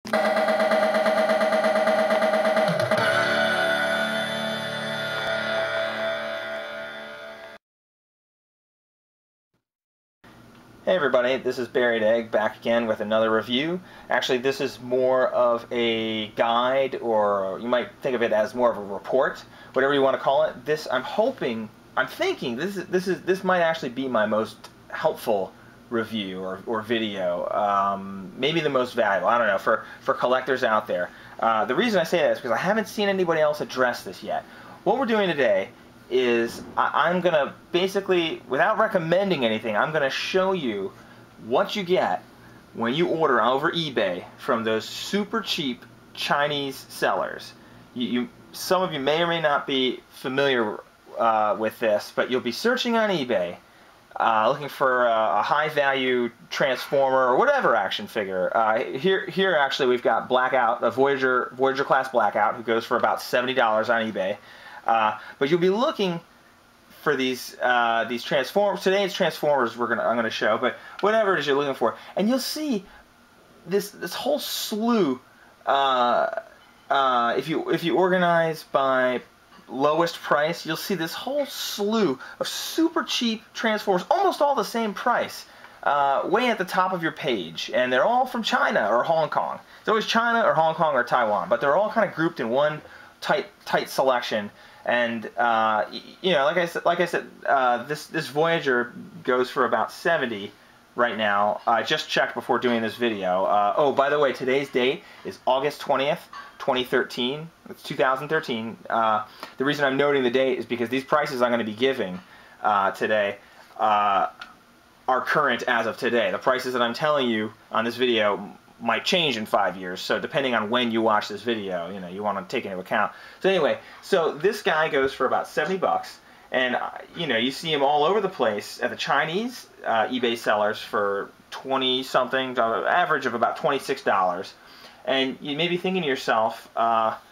Hey everybody, this is Buried Egg back again with another review. Actually, this is more of a guide, or you might think of it as more of a report, whatever you want to call it. I'm thinking this might actually be my most helpful review or video, maybe the most valuable. I don't know, for collectors out there. The reason I say that is because I haven't seen anybody else address this yet. What we're doing today is I'm going to basically, without recommending anything, I'm going to show you what you get when you order over eBay from those super cheap Chinese sellers. Some of you may or may not be familiar with this, but you'll be searching on eBay looking for a high-value Transformer or whatever action figure. Here actually we've got Blackout, a Voyager class Blackout, who goes for about $70 on eBay. But you'll be looking for these Transformers. Today it's Transformers I'm gonna show, but whatever it is you're looking for, and you'll see this whole slew. If you organize by lowest price, you'll see this whole slew of super cheap Transformers, almost all the same price, way at the top of your page, and they're all from China or Hong Kong. It's always China or Hong Kong or Taiwan, but they're all kind of grouped in one tight selection. And you know, like I said, this Voyager goes for about 70 right now. I just checked before doing this video. Oh, by the way, today's date is August 20th, 2013. It's 2013. The reason I'm noting the date is because these prices I'm going to be giving today are current as of today. The prices that I'm telling you on this video might change in 5 years, so depending on when you watch this video, you know, you want to take into account. So anyway, so this guy goes for about 70 bucks, and you know, you see him all over the place at the Chinese eBay sellers for 20 something, average of about $26. And you may be thinking to yourself,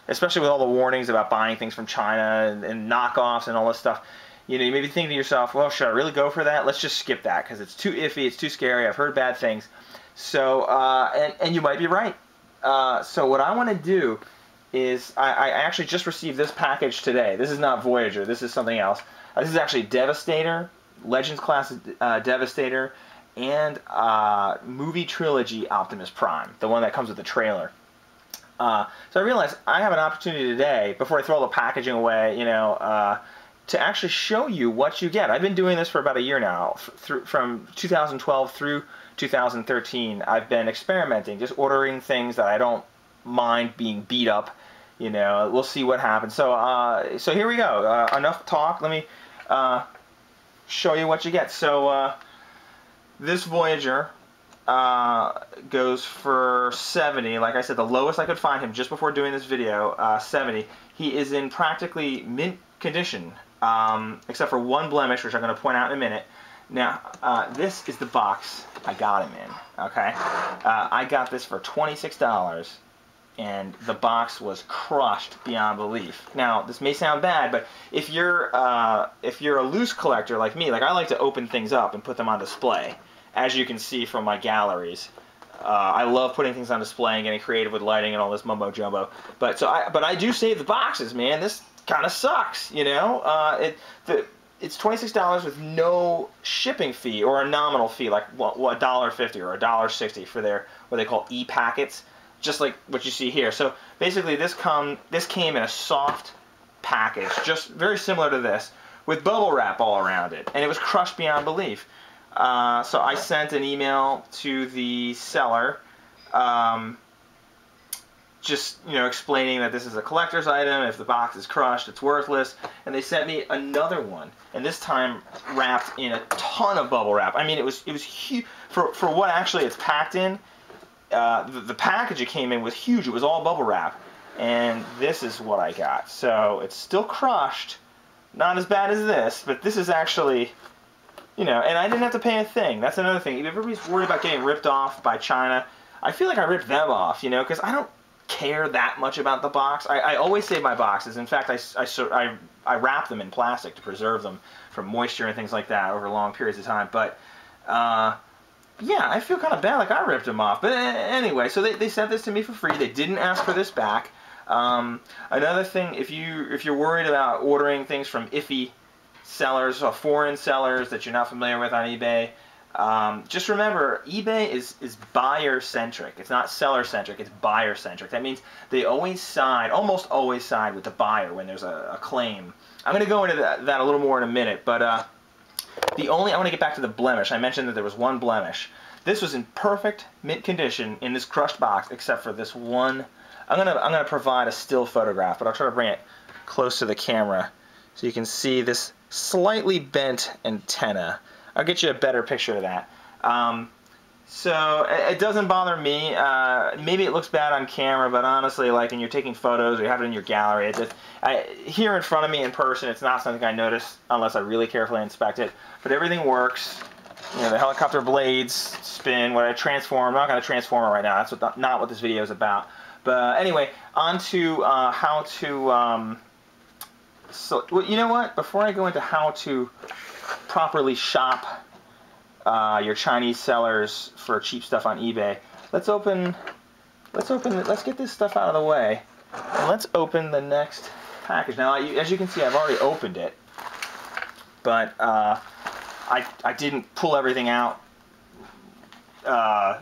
especially with all the warnings about buying things from China and knockoffs and all this stuff, you know, you may be thinking to yourself, well, should I really go for that? Let's just skip that because it's too iffy, it's too scary, I've heard bad things. So, and you might be right. So what I want to do is, I actually just received this package today. This is not Voyager, this is something else. This is actually Devastator, Legends class Devastator, and movie trilogy Optimus Prime, the one that comes with the trailer. So I realized I have an opportunity today, before I throw all the packaging away, you know, to actually show you what you get. I've been doing this for about a year now, from 2012 through 2013. I've been experimenting, just ordering things that I don't mind being beat up. You know, we'll see what happens. So, so here we go. Enough talk. Let me show you what you get. So, this Voyager goes for 70. Like I said, the lowest I could find him just before doing this video, 70. He is in practically mint condition, except for one blemish, which I'm going to point out in a minute. Now, this is the box I got him in, okay? I got this for $26, and the box was crushed beyond belief. Now, this may sound bad, but if you're a loose collector like me, like I like to open things up and put them on display, as you can see from my galleries. I love putting things on display and getting creative with lighting and all this mumbo jumbo. But I do save the boxes, man. This kind of sucks, you know. It's $26 with no shipping fee or a nominal fee, like $1.50 or $1.60 for their what they call e-packets, just like what you see here. So basically, this came in a soft package, just very similar to this, with bubble wrap all around it, and it was crushed beyond belief. So I sent an email to the seller, just, you know, explaining that this is a collector's item. If the box is crushed, it's worthless. And they sent me another one, and this time wrapped in a ton of bubble wrap. I mean, it was huge for what actually it's packed in. The package it came in was huge. It was all bubble wrap, and this is what I got. So it's still crushed, not as bad as this, but this is actually, you know, and I didn't have to pay a thing. That's another thing. If everybody's worried about getting ripped off by China, I feel like I ripped them off, you know, because I don't care that much about the box. I always save my boxes. In fact, I wrap them in plastic to preserve them from moisture and things like that over long periods of time. But yeah, I feel kind of bad, like I ripped them off. But anyway, so they sent this to me for free. They didn't ask for this back. Another thing, if you're worried about ordering things from iffy sellers or foreign sellers that you're not familiar with on eBay, just remember, eBay is buyer-centric. It's not seller-centric, it's buyer-centric. That means they always side, almost always side with the buyer when there's a claim. I'm going to go into that a little more in a minute, but I want to get back to the blemish. I mentioned that there was one blemish. This was in perfect mint condition in this crushed box, except for this one. I'm gonna provide a still photograph, but I'll try to bring it close to the camera so you can see this slightly bent antenna. I'll get you a better picture of that. So it doesn't bother me. Maybe it looks bad on camera, but honestly, like when you're taking photos or you have it in your gallery, here in front of me in person, it's not something I notice unless I really carefully inspect it. But everything works. You know, the helicopter blades spin. When I transform, I'm not going to transform it right now. That's not what this video is about. But anyway, on to how to. So well, you know what? Before I go into how to properly shop your Chinese sellers for cheap stuff on eBay, let's get this stuff out of the way, and let's open the next package. Now, as you can see, I've already opened it, but I didn't pull everything out,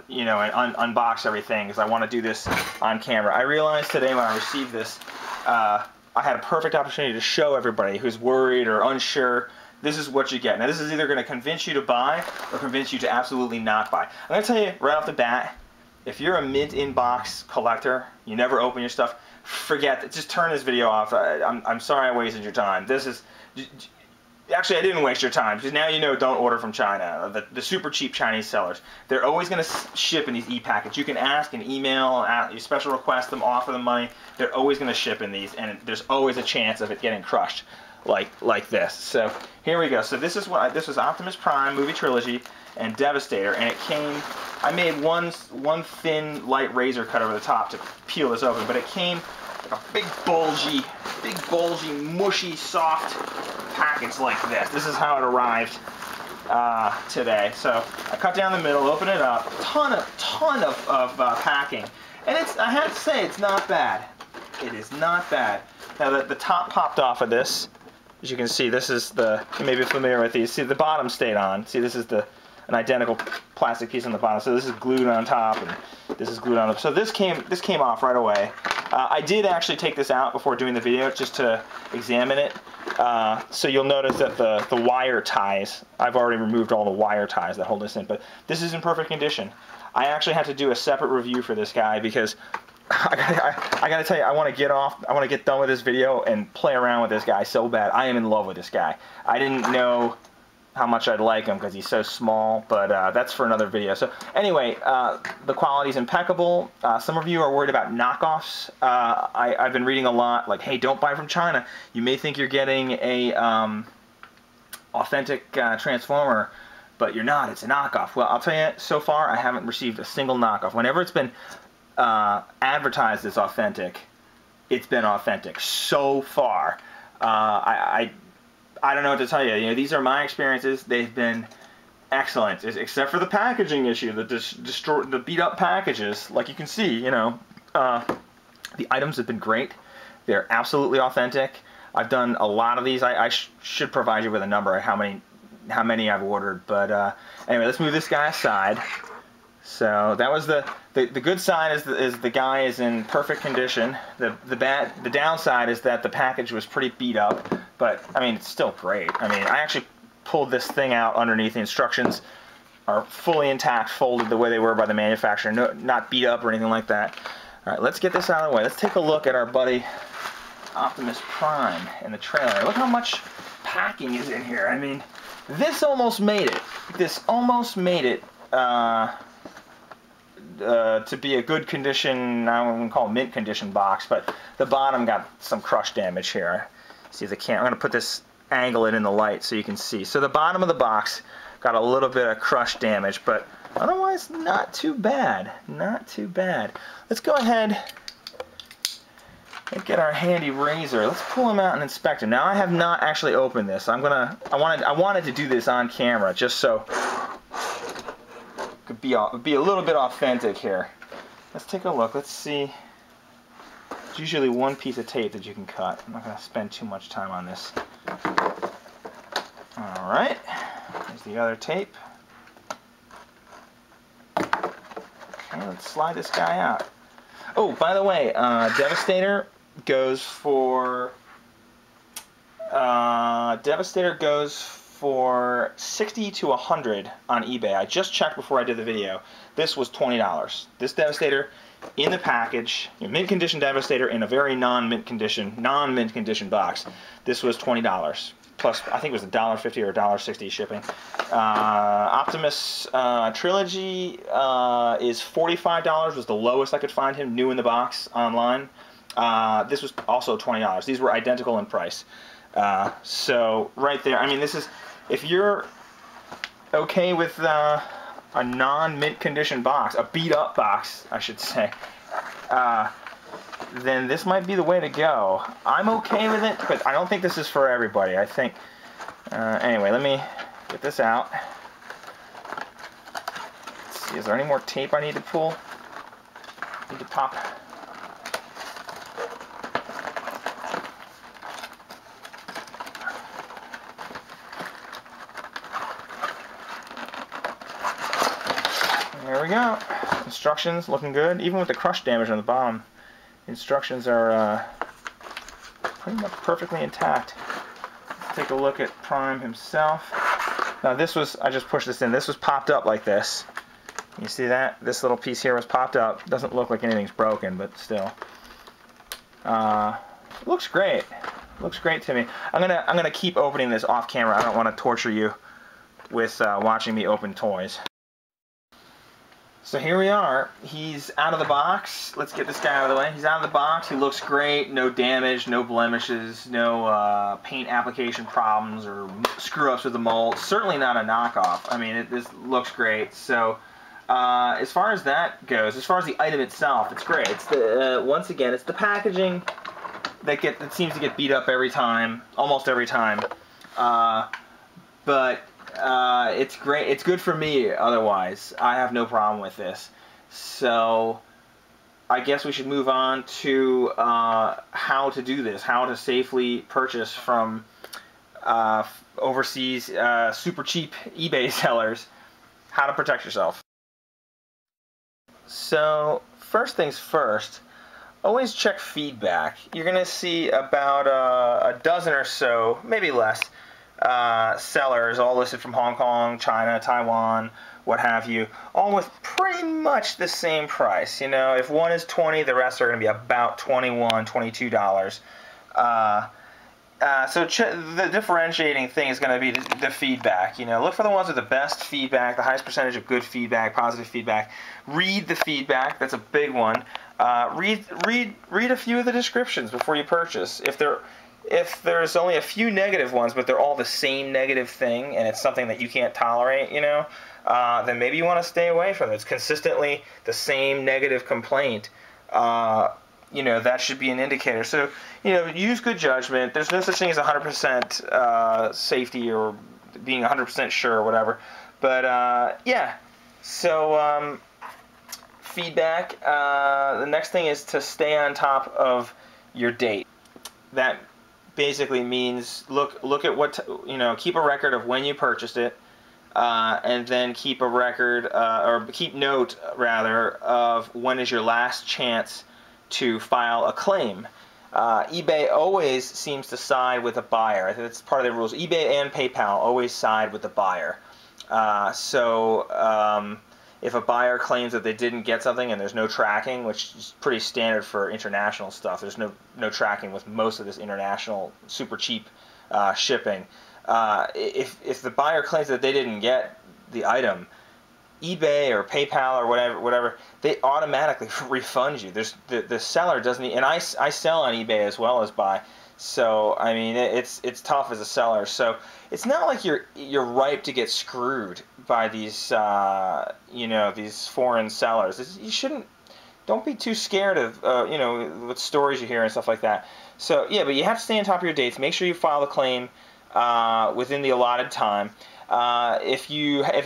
you know, and unbox everything because I want to do this on camera. I realized today when I received this, I had a perfect opportunity to show everybody who's worried or unsure. This is what you get. Now, this is either going to convince you to buy or convince you to absolutely not buy. I'm going to tell you right off the bat, if you're a mint inbox collector, you never open your stuff, forget that. Just turn this video off. I'm sorry I wasted your time. This is... Actually, I didn't waste your time, because now you know don't order from China. The super cheap Chinese sellers. They're always going to ship in these e-packets. You can ask and email, you special request them, offer them money. They're always going to ship in these, and there's always a chance of it getting crushed like this. So here we go. So this was Optimus Prime movie trilogy and Devastator, and it came. I made one thin light razor cut over the top to peel this open, but it came like a big bulgy, mushy, soft package like this. This is how it arrived today. So I cut down the middle, open it up, ton of packing, and I have to say it's not bad. It is not bad. Now the top popped off of this. As you can see, this is you may be familiar with these. See, the bottom stayed on. See, this is an identical plastic piece on the bottom. So this is glued on top, and this is glued on top. So this came off right away. I did actually take this out before doing the video just to examine it. So you'll notice that the wire ties, I've already removed all the wire ties that hold this in, but this is in perfect condition. I actually had to do a separate review for this guy because I gotta tell you, I want to get done with this video and play around with this guy so bad. I am in love with this guy. I didn't know how much I'd like him because he's so small, but that's for another video. So anyway, the quality's impeccable. Some of you are worried about knockoffs. I've been reading a lot like, hey, don't buy from China. You may think you're getting a authentic Transformer, but you're not. It's a knockoff. Well, I'll tell you, so far I haven't received a single knockoff. Whenever it's been advertised as authentic, it's been authentic so far. I don't know what to tell you. You know, these are my experiences. They've been excellent, except for the packaging issue, the beat up packages. Like you can see, you know, the items have been great. They're absolutely authentic. I've done a lot of these. I should provide you with a number of how many I've ordered. But anyway, let's move this guy aside. So that was the good side is the guy is in perfect condition. The downside is that the package was pretty beat up, but I mean it's still great. I mean I actually pulled this thing out underneath. The instructions are fully intact, folded the way they were by the manufacturer, not beat up or anything like that. All right, let's get this out of the way. Let's take a look at our buddy Optimus Prime in the trailer. Look how much packing is in here. I mean, this almost made it. This almost made it. To be a good condition, I wouldn't call it mint condition box, but the bottom got some crush damage here. See the camera. I'm going to put this, angle it in the light so you can see. So the bottom of the box got a little bit of crush damage, but otherwise not too bad. Not too bad. Let's go ahead and get our handy razor. Let's pull him out and inspect him. Now I have not actually opened this. I wanted to do this on camera just so could be a little bit authentic here. Let's take a look. Let's see. It's usually one piece of tape that you can cut. I'm not going to spend too much time on this. All right. Here's the other tape. Okay, let's slide this guy out. Oh, by the way, Devastator goes for 60 to 100 on eBay. I just checked before I did the video. This was $20. This Devastator in the package, mint condition Devastator in a very non-mint condition box. This was $20. Plus, I think it was $1.50 or $1.60 shipping. Optimus Trilogy is $45. Was the lowest I could find him new in the box online. This was also $20. These were identical in price. So right there, I mean, this is, if you're okay with a non-mint condition box, a beat up box, I should say, then this might be the way to go. I'm okay with it, but I don't think this is for everybody. I think, anyway, let me get this out. Let's see, is there any more tape I need to pull? Need to pop. There we go. Instructions looking good. Even with the crush damage on the bottom, instructions are pretty much perfectly intact. Let's take a look at Prime himself. Now this was, I just pushed this in, this was popped up like this. You see that? This little piece here was popped up. Doesn't look like anything's broken, but still. It looks great. Looks great to me. I'm gonna keep opening this off camera. I don't want to torture you with watching me open toys. So here we are. He's out of the box. Let's get this guy out of the way. He's out of the box. He looks great. No damage, no blemishes, no paint application problems or screw-ups with the mold. Certainly not a knockoff. I mean, this looks great. So as far as that goes, as far as the item itself, it's great. It's the once again, it's the packaging that seems to get beat up every time, almost every time. But it's great. It's good for me otherwise. I have no problem with this. So I guess we should move on to how to do this, how to safely purchase from overseas super cheap eBay sellers, how to protect yourself. So first things first, always check feedback. You're going to see about a dozen or so, maybe less, sellers, all listed from Hong Kong, China, Taiwan, what have you, all with pretty much the same price. You know, if one is 20, the rest are going to be about $21, $22. So the differentiating thing is going to be the feedback. You know, look for the ones with the best feedback, the highest percentage of good feedback, positive feedback. Read the feedback. That's a big one. Read a few of the descriptions before you purchase. If there's only a few negative ones, but they're all the same negative thing, and it's something that you can't tolerate, you know, then maybe you want to stay away from it. It's consistently the same negative complaint. You know, that should be an indicator. So, you know, use good judgment. There's no such thing as 100% safety or being 100% sure or whatever. But, yeah. So, feedback. The next thing is to stay on top of your date. That basically means look at what, you know, keep a record of when you purchased it, and then keep a record, or keep note, rather, of when is your last chance to file a claim. eBay always seems to side with the buyer. I think that's part of the rules. eBay and PayPal always side with the buyer. If a buyer claims that they didn't get something and there's no tracking, which is pretty standard for international stuff, there's no tracking with most of this international super cheap shipping. If the buyer claims that they didn't get the item, eBay or PayPal or whatever, they automatically refund you. The seller doesn't, and I sell on eBay as well as buy. So I mean, it's tough as a seller. So it's not like you're ripe to get screwed by these you know, these foreign sellers. Don't be too scared of you know, what stories you hear and stuff like that. So yeah, but you have to stay on top of your dates. Make sure you file the claim within the allotted time. If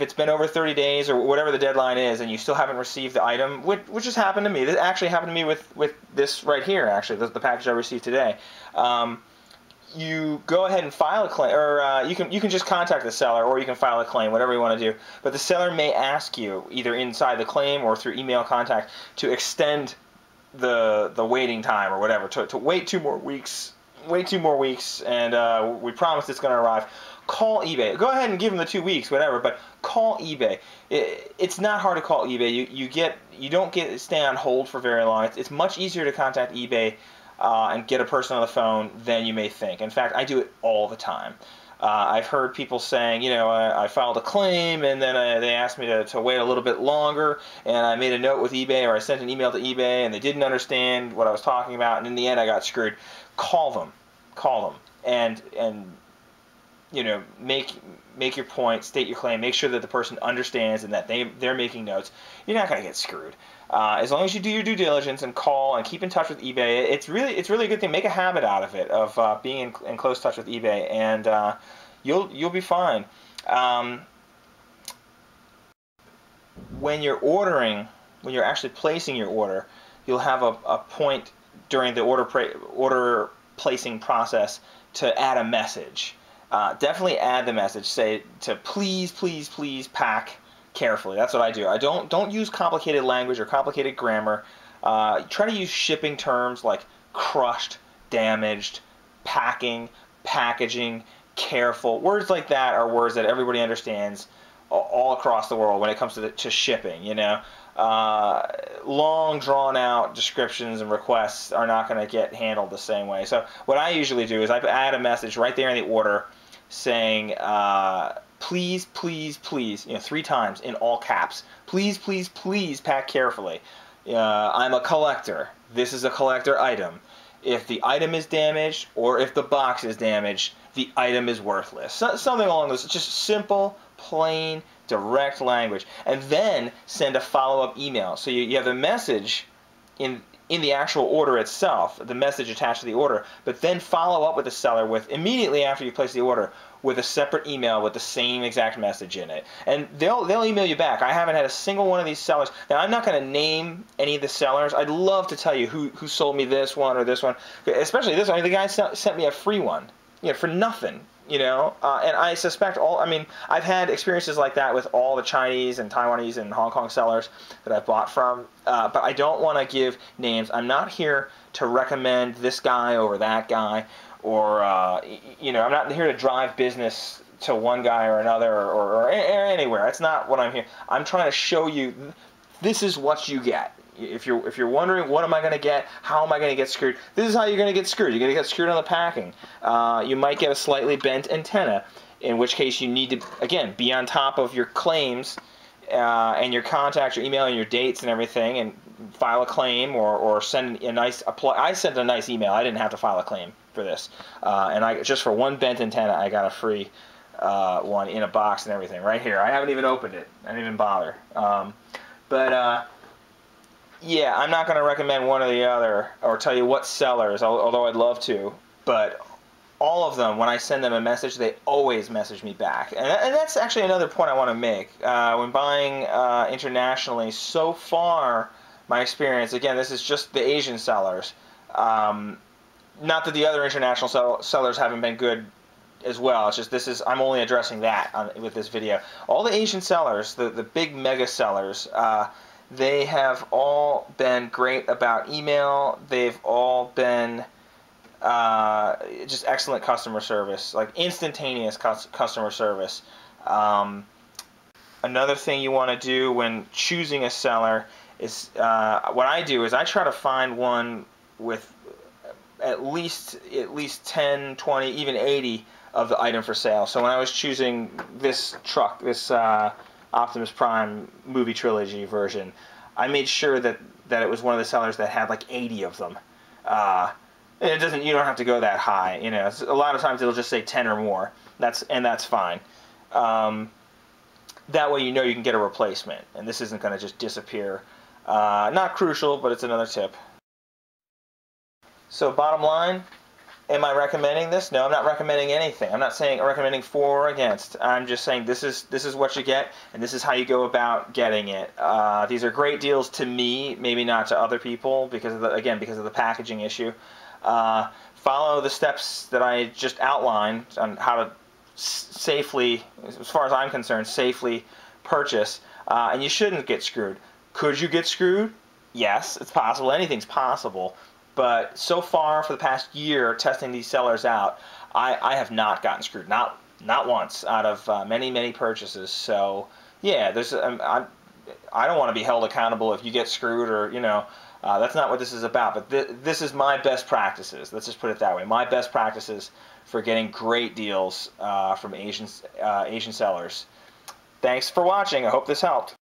it's been over 30 days or whatever the deadline is, and you still haven't received the item, which has happened to me. This actually happened to me with this right here. Actually, the package I received today. You go ahead and file a claim, or you can just contact the seller, or you can file a claim, whatever you want to do. But the seller may ask you, either inside the claim or through email contact, to extend the waiting time or whatever, to wait 2 more weeks. Wait 2 more weeks, and we promise it's going to arrive. Call eBay. Go ahead and give them the 2 weeks, whatever, but call eBay. It's not hard to call eBay. You don't stay on hold for very long. It's much easier to contact eBay and get a person on the phone than you may think. In fact, I do it all the time. I've heard people saying, you know, I filed a claim, and then they asked me to wait a little bit longer, and I made a note with eBay, or I sent an email to eBay, and they didn't understand what I was talking about, and in the end I got screwed. Call them, and you know, make your point, state your claim, make sure that the person understands and that they're making notes. You're not going to get screwed. As long as you do your due diligence and call and keep in touch with eBay, it's really a good thing. Make a habit out of it, of being in close touch with eBay, and you'll be fine. When you're actually placing your order, you'll have a point during the order placing process to add a message. Definitely add the message. Say to please pack carefully. That's what I do. I don't use complicated language or complicated grammar. Try to use shipping terms like crushed, damaged, packing, packaging, careful. Words like that are words that everybody understands all across the world when it comes to shipping. You know, long drawn out descriptions and requests are not going to get handled the same way. So what I usually do is I add a message right there in the order saying please, you know, 3 times in all caps. Please pack carefully. I'm a collector. This is a collector item. If the item is damaged or if the box is damaged, the item is worthless. Something along those, just simple, plain, direct language. And then send a follow-up email. So you have a message in the actual order itself, the message attached to the order, but then follow up with the seller immediately after you place the order with a separate email with the same exact message in it. And they'll email you back. I haven't had a single one of these sellers. Now, I'm not going to name any of the sellers. I'd love to tell you who sold me this one or this one, especially this one. I mean, the guy sent me a free one, you know, for nothing. You know, and I suspect I've had experiences like that with all the Chinese and Taiwanese and Hong Kong sellers that I've bought from, but I don't want to give names. I'm not here to recommend this guy over that guy, or, you know, I'm not here to drive business to one guy or another or anywhere. That's not what I'm here. I'm trying to show you this is what you get. If you're wondering what am I going to get, how am I going to get screwed, this is how you're going to get screwed. You're going to get screwed on the packing. You might get a slightly bent antenna, in which case you need to, again, be on top of your claims and your contacts, your email, and your dates and everything, and file a claim or send a nice. I sent a nice email. I didn't have to file a claim for this, and just for one bent antenna, I got a free one in a box and everything right here. I haven't even opened it. I didn't even bother. Yeah, I'm not going to recommend one or the other or tell you what sellers, although I'd love to, but all of them, when I send them a message, they always message me back. And that's actually another point I want to make. When buying internationally, so far, my experience, again, this is just the Asian sellers. Not that the other international sellers haven't been good as well. It's just I'm only addressing that with this video. All the Asian sellers, the big mega sellers, they have all been great about email. They've all been just excellent customer service, like instantaneous customer service. Another thing you want to do when choosing a seller is, what I do is I try to find one with at least 10, 20, even 80 of the item for sale. So when I was choosing this truck, this Optimus Prime movie trilogy version, I made sure that it was one of the sellers that had like 80 of them. And you don't have to go that high, you know. A lot of times it'll just say 10 or more. That's fine. That way you know you can get a replacement, and this isn't going to just disappear. Not crucial, but it's another tip. So bottom line, Am I recommending this? No, I'm not recommending anything. I'm not saying recommending for or against. I'm just saying this is what you get, and this is how you go about getting it. These are great deals to me, maybe not to other people because of the packaging issue. Follow the steps that I just outlined on how to safely, as far as I'm concerned, safely purchase, and you shouldn't get screwed. Could you get screwed? Yes, it's possible. Anything's possible. But so far, for the past year, testing these sellers out, I have not gotten screwed. Not once out of many purchases. So yeah, I don't want to be held accountable if you get screwed, or that's not what this is about. But this is my best practices. Let's just put it that way. My best practices for getting great deals from Asian sellers. Thanks for watching. I hope this helped.